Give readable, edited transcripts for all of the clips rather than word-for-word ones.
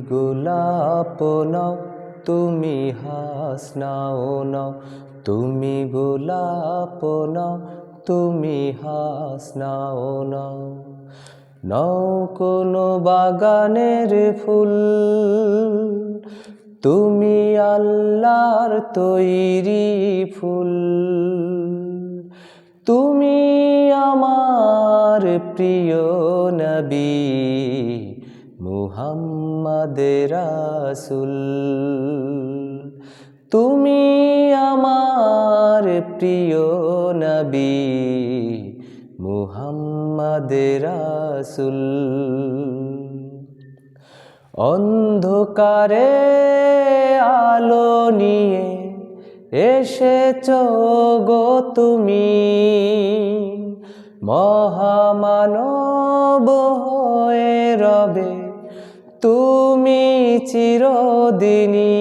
গোলাপ নাও তুমি হাসনাও নাও, তুমি গোলাপ নাও তুমি হাসনাও নাও। নাও কোনো বাগানের ফুল, তুমি আল্লাহর তৈরি ফুল। তুমি আমার প্রিয় নবী মুহাম্মদ রাসূল। তুমি আমার প্রিয় নবী মুহাম্মদ রাসূল। অন্ধকারে আলো নিয়ে এসেছো গো তুমি, মহামানব হয়ে রবে তুমি চিরদিনই।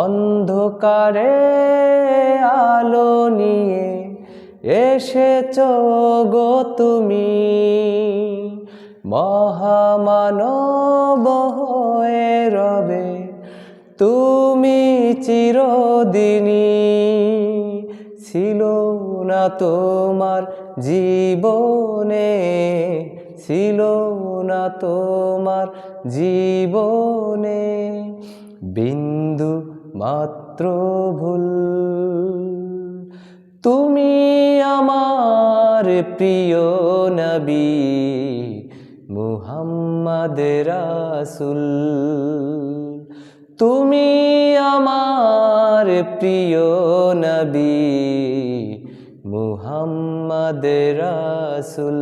অন্ধকারে আলো নিয়ে এসেছো গো তুমি, মহামানব হয়ে রবে তুমি চিরদিনই। ছিল না তোমার জীবনে, ছিল না তোমার জীবনে বিন্দু মাত্র ভুল। তুমি আমার প্রিয় নবী মুহাম্মদ রাসূল। তুমি আমার প্রিয় নবী মুহাম্মদ রাসূল।